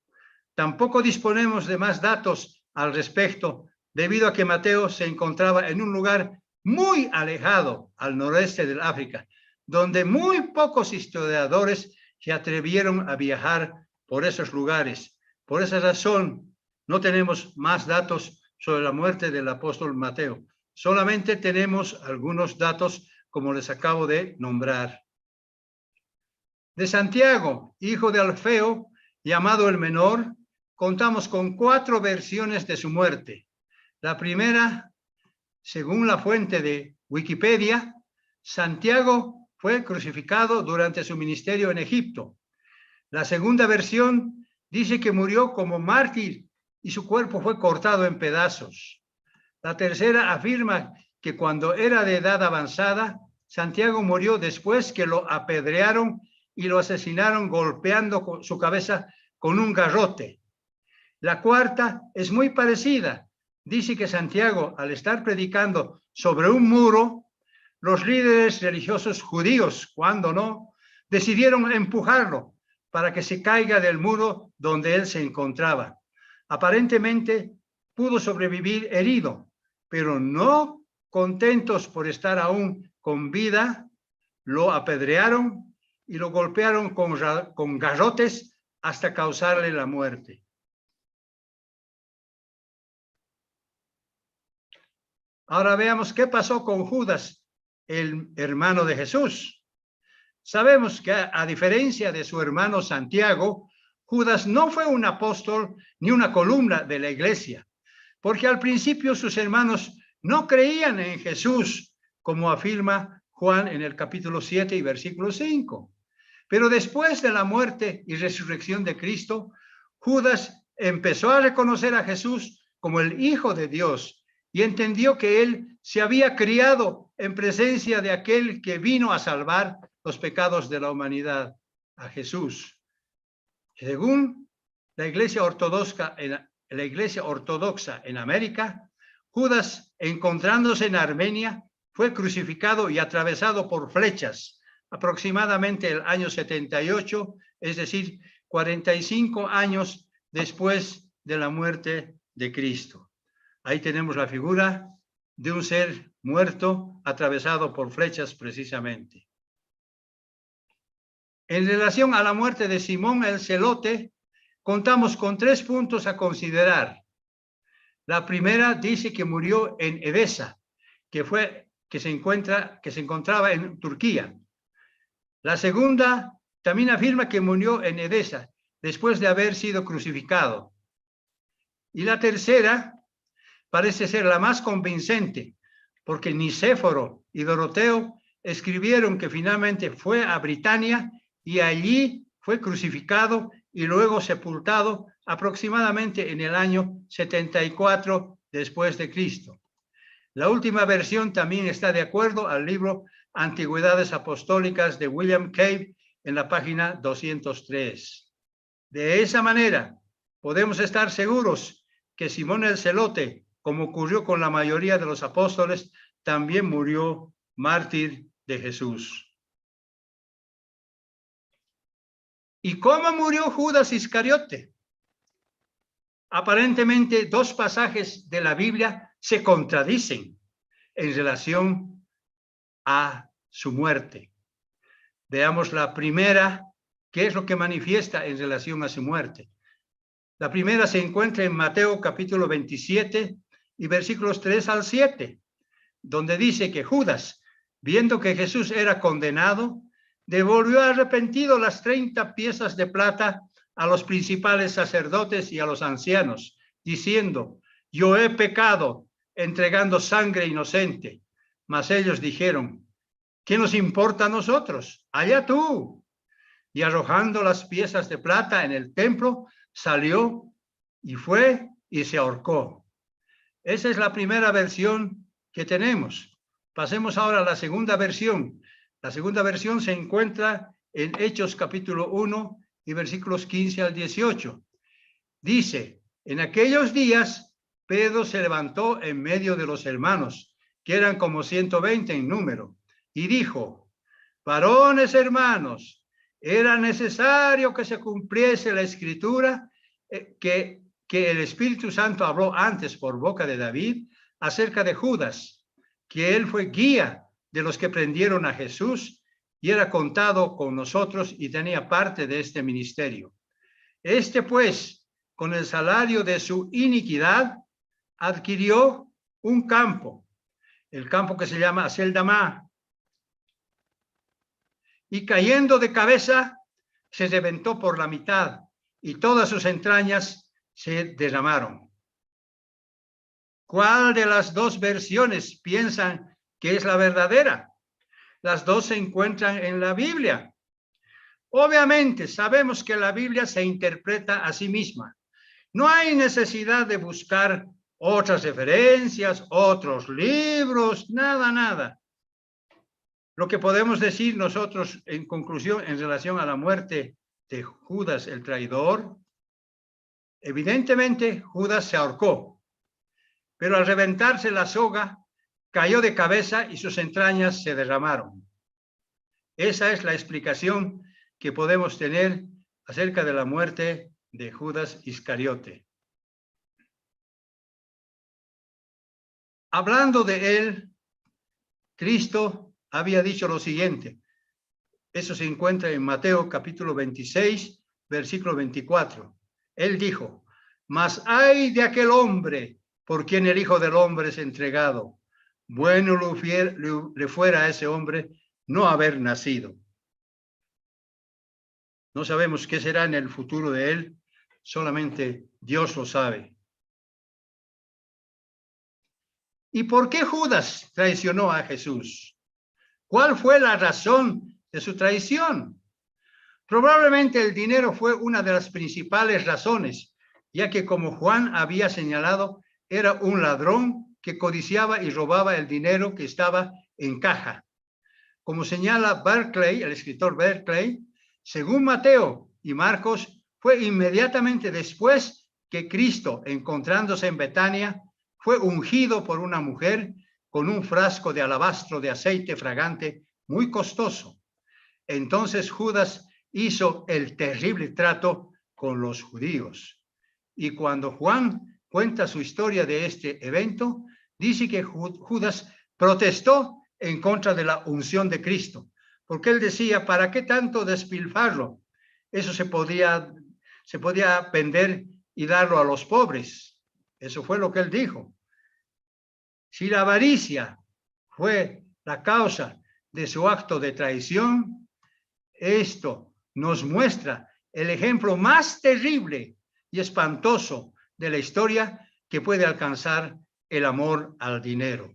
Tampoco disponemos de más datos al respecto, debido a que Mateo se encontraba en un lugar muy alejado al noroeste del África, donde muy pocos historiadores se atrevieron a viajar por esos lugares. Por esa razón, no tenemos más datos sobre la muerte del apóstol Mateo. Solamente tenemos algunos datos, como les acabo de nombrar. De Santiago, hijo de Alfeo, llamado el Menor, contamos con 4 versiones de su muerte. La primera, según la fuente de Wikipedia, Santiago fue crucificado durante su ministerio en Egipto. La segunda versión dice que murió como mártir y su cuerpo fue cortado en pedazos. La tercera afirma que cuando era de edad avanzada, Santiago murió después que lo apedrearon y lo asesinaron golpeando su cabeza con un garrote. La cuarta es muy parecida. Dice que Santiago, al estar predicando sobre un muro, los líderes religiosos judíos, cuando no, decidieron empujarlo para que se caiga del muro donde él se encontraba. Aparentemente pudo sobrevivir herido, pero no contentos por estar aún con vida, lo apedrearon y lo golpearon con garrotes hasta causarle la muerte. Ahora veamos qué pasó con Judas, el hermano de Jesús. Sabemos que a diferencia de su hermano Santiago, Judas no fue un apóstol ni una columna de la iglesia, porque al principio sus hermanos no creían en Jesús, como afirma Juan en el capítulo 7 y versículo 5. Pero después de la muerte y resurrección de Cristo, Judas empezó a reconocer a Jesús como el Hijo de Dios y entendió que él se había criado en presencia de aquel que vino a salvar los pecados de la humanidad, a Jesús. Según la Iglesia Ortodoxa en América, Judas, encontrándose en Armenia, fue crucificado y atravesado por flechas aproximadamente el año 78, es decir, 45 años después de la muerte de Cristo. Ahí tenemos la figura de un ser muerto atravesado por flechas precisamente. En relación a la muerte de Simón el Celote, contamos con 3 puntos a considerar. La primera dice que murió en Edesa, que se encontraba en Turquía. La segunda también afirma que murió en Edesa después de haber sido crucificado. Y la tercera parece ser la más convincente, porque Nicéforo y Doroteo escribieron que finalmente fue a Britania y allí fue crucificado y luego sepultado aproximadamente en el año 74 después de Cristo. La última versión también está de acuerdo al libro Antigüedades Apostólicas de William Cave en la página 203. De esa manera, podemos estar seguros que Simón el Celote, como ocurrió con la mayoría de los apóstoles, también murió mártir de Jesús. ¿Y cómo murió Judas Iscariote? Aparentemente, 2 pasajes de la Biblia se contradicen en relación a su muerte. Veamos la primera, ¿qué es lo que manifiesta en relación a su muerte? La primera se encuentra en Mateo capítulo 27 y versículos 3 al 7, donde dice que Judas, viendo que Jesús era condenado, devolvió arrepentido las 30 piezas de plata a los principales sacerdotes y a los ancianos, diciendo: yo he pecado entregando sangre inocente. Mas ellos dijeron: ¿qué nos importa a nosotros? Allá tú. Y arrojando las piezas de plata en el templo, salió y fue y se ahorcó. Esa es la primera versión que tenemos. Pasemos ahora a la segunda versión. La segunda versión se encuentra en Hechos capítulo 1 y versículos 15 al 18. Dice: en aquellos días Pedro se levantó en medio de los hermanos, que eran como 120 en número, y dijo: varones hermanos, era necesario que se cumpliese la escritura que el Espíritu Santo habló antes por boca de David acerca de Judas, que él fue guía de los que prendieron a Jesús y era contado con nosotros y tenía parte de este ministerio. Este pues, con el salario de su iniquidad, adquirió un campo, el campo que se llama Aceldama, y cayendo de cabeza, se reventó por la mitad y todas sus entrañas se derramaron. ¿Cuál de las 2 versiones piensan que es la verdadera? Las 2 se encuentran en la Biblia. Obviamente, sabemos que la Biblia se interpreta a sí misma. No hay necesidad de buscar otras referencias, otros libros, nada. Lo que podemos decir nosotros en conclusión en relación a la muerte de Judas el traidor, evidentemente Judas se ahorcó, pero al reventarse la soga, cayó de cabeza y sus entrañas se derramaron. Esa es la explicación que podemos tener acerca de la muerte de Judas Iscariote. Hablando de él, Cristo había dicho lo siguiente. Eso se encuentra en Mateo capítulo 26, versículo 24. Él dijo: mas ay de aquel hombre por quien el Hijo del Hombre es entregado. Bueno le fuera a ese hombre no haber nacido. No sabemos qué será en el futuro de él, solamente Dios lo sabe. ¿Y por qué Judas traicionó a Jesús? ¿Cuál fue la razón de su traición? Probablemente el dinero fue una de las principales razones, ya que, como Juan había señalado, era un ladrón que codiciaba y robaba el dinero que estaba en caja. Como señala Barclay, el escritor Barclay, según Mateo y Marcos, fue inmediatamente después que Cristo, encontrándose en Betania, fue ungido por una mujer con un frasco de alabastro de aceite fragante muy costoso. Entonces Judas hizo el terrible trato con los judíos. Y cuando Juan cuenta su historia de este evento, dice que Judas protestó en contra de la unción de Cristo, porque él decía, ¿para qué tanto despilfarro? Eso se podía vender y darlo a los pobres. Eso fue lo que él dijo. Si la avaricia fue la causa de su acto de traición, esto nos muestra el ejemplo más terrible y espantoso de la historia que puede alcanzar el amor al dinero.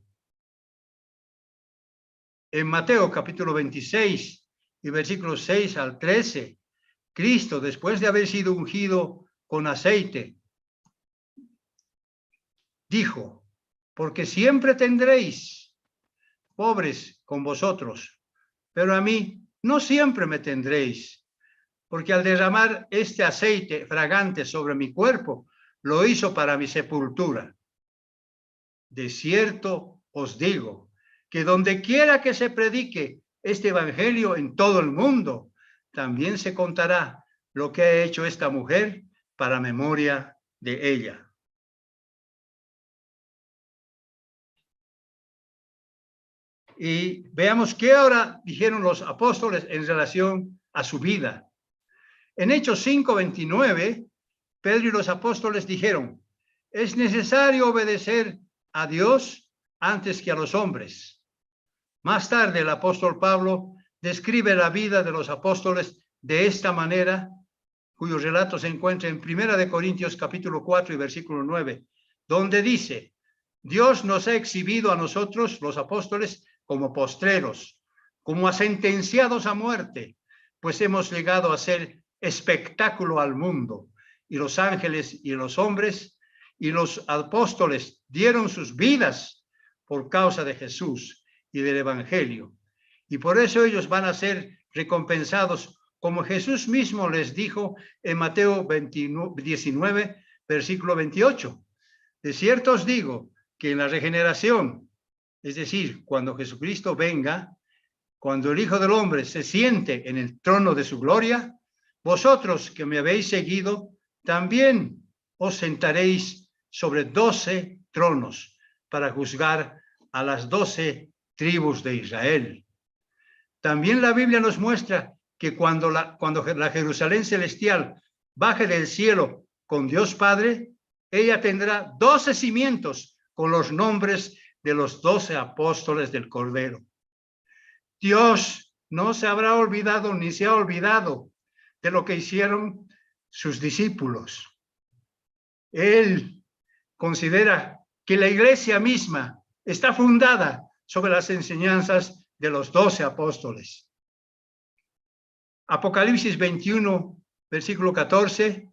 En Mateo capítulo 26 y versículos 6 al 13, Cristo, después de haber sido ungido con aceite, dijo, porque siempre tendréis pobres con vosotros, pero a mí no siempre me tendréis, porque al derramar este aceite fragante sobre mi cuerpo, lo hizo para mi sepultura. De cierto os digo, que donde quiera que se predique este evangelio en todo el mundo, también se contará lo que ha hecho esta mujer para memoria de ella. Y veamos qué ahora dijeron los apóstoles en relación a su vida. En Hechos 5:29, Pedro y los apóstoles dijeron, es necesario obedecer a Dios antes que a los hombres. Más tarde el apóstol Pablo describe la vida de los apóstoles de esta manera, cuyo relato se encuentra en 1 Corintios capítulo 4 y versículo 9, donde dice, Dios nos ha exhibido a nosotros, los apóstoles, como postreros, como a sentenciados a muerte, pues hemos llegado a ser espectáculo al mundo, y los ángeles y los hombres y los apóstoles dieron sus vidas por causa de Jesús y del evangelio, y por eso ellos van a ser recompensados, como Jesús mismo les dijo en Mateo 19, versículo 28. De cierto os digo que en la regeneración, es decir, cuando Jesucristo venga, cuando el Hijo del Hombre se siente en el trono de su gloria, vosotros que me habéis seguido, también os sentaréis sobre 12 tronos para juzgar a las 12 tribus de Israel. También la Biblia nos muestra que cuando la Jerusalén celestial baje del cielo con Dios Padre, ella tendrá 12 cimientos con los nombres de los 12 apóstoles del Cordero. Dios no se habrá olvidado ni se ha olvidado de lo que hicieron sus discípulos. Él considera que la iglesia misma está fundada sobre las enseñanzas de los 12 apóstoles. Apocalipsis 21, versículo 14,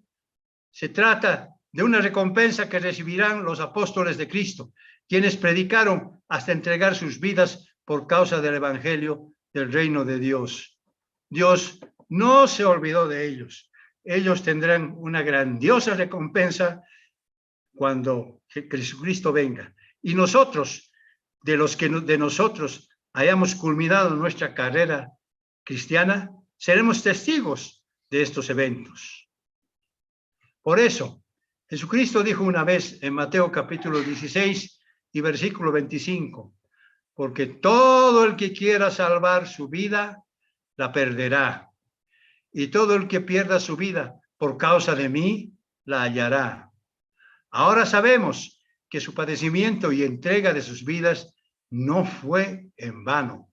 se trata de una recompensa que recibirán los apóstoles de Cristo, quienes predicaron hasta entregar sus vidas por causa del evangelio del reino de Dios. Dios no se olvidó de ellos. Ellos tendrán una grandiosa recompensa cuando Jesucristo venga. Y nosotros, de los que de nosotros hayamos culminado nuestra carrera cristiana, seremos testigos de estos eventos. Por eso, Jesucristo dijo una vez en Mateo capítulo 16 y versículo 25, porque todo el que quiera salvar su vida, la perderá. Y todo el que pierda su vida por causa de mí, la hallará. Ahora sabemos que su padecimiento y entrega de sus vidas no fue en vano,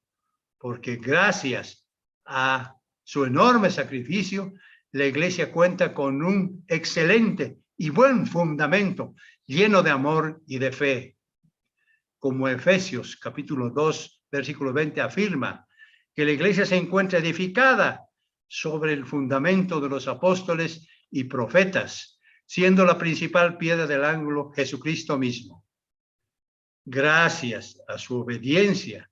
porque gracias a su enorme sacrificio, la iglesia cuenta con un excelente y buen fundamento lleno de amor y de fe. Como Efesios capítulo 2, versículo 20 afirma que la iglesia se encuentra edificada sobre el fundamento de los apóstoles y profetas, siendo la principal piedra del ángulo Jesucristo mismo. Gracias a su obediencia,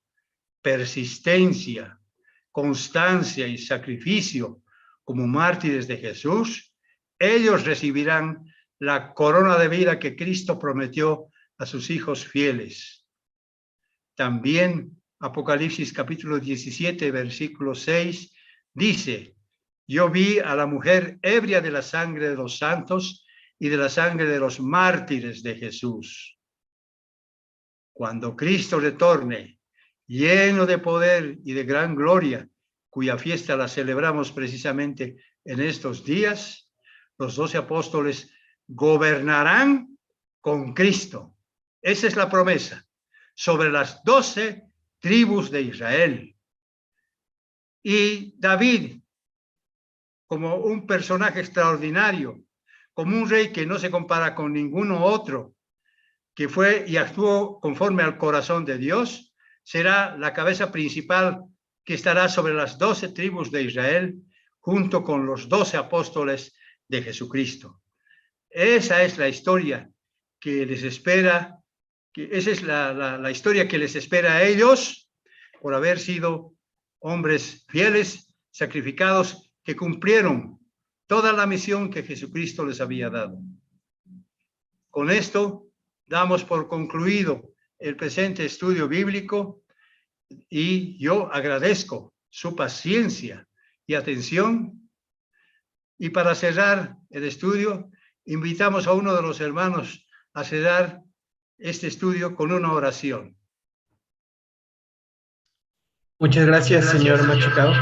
persistencia, constancia y sacrificio como mártires de Jesús, ellos recibirán la corona de vida que Cristo prometió a sus hijos fieles. También Apocalipsis capítulo 17, versículo 6, dice, yo vi a la mujer ebria de la sangre de los santos y de la sangre de los mártires de Jesús. Cuando Cristo retorne, lleno de poder y de gran gloria, cuya fiesta la celebramos precisamente en estos días, los 12 apóstoles gobernarán con Cristo. Esa es la promesa sobre las 12 tribus de Israel. Y David, como un personaje extraordinario, como un rey que no se compara con ninguno otro, que fue y actuó conforme al corazón de Dios, será la cabeza principal que estará sobre las 12 tribus de Israel, junto con los 12 apóstoles de Jesucristo. Esa es la historia que les espera, esa es la historia que les espera a ellos por haber sido hombres fieles, sacrificados, que cumplieron toda la misión que Jesucristo les había dado. Con esto damos por concluido el presente estudio bíblico y yo agradezco su paciencia y atención. Y para cerrar el estudio, invitamos a uno de los hermanos a cerrar este estudio con una oración. Muchas gracias, señor Machicao.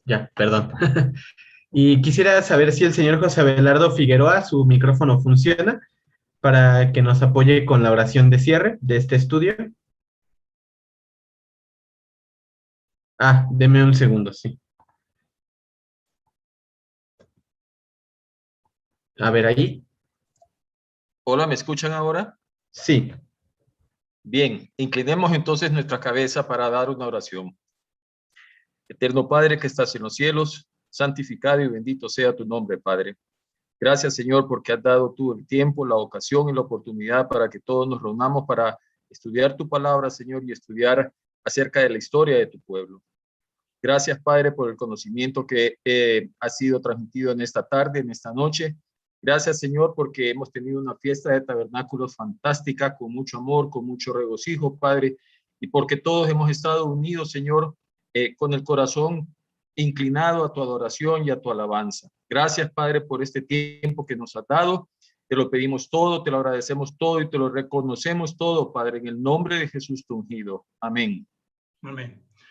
Ya, perdón. Y quisiera saber si el señor José Abelardo Figueroa, su micrófono funciona para que nos apoye con la oración de cierre de este estudio. Ah, deme un segundo, sí. A ver, ahí. Hola, ¿me escuchan ahora? Sí. Bien, inclinemos entonces nuestra cabeza para dar una oración. Eterno Padre que estás en los cielos, santificado y bendito sea tu nombre, Padre. Gracias, Señor, porque has dado tú el tiempo, la ocasión y la oportunidad para que todos nos reunamos para estudiar tu palabra, Señor, y estudiar acerca de la historia de tu pueblo. Gracias, Padre, por el conocimiento que ha sido transmitido en esta tarde, en esta noche. Gracias, Señor, porque hemos tenido una fiesta de tabernáculos fantástica, con mucho amor, con mucho regocijo, Padre, y porque todos hemos estado unidos, Señor, con el corazón inclinado a tu adoración y a tu alabanza. Gracias, Padre, por este tiempo que nos has dado. Te lo pedimos todo, te lo agradecemos todo y te lo reconocemos todo, Padre, en el nombre de Jesús tu ungido. Amén. Amén.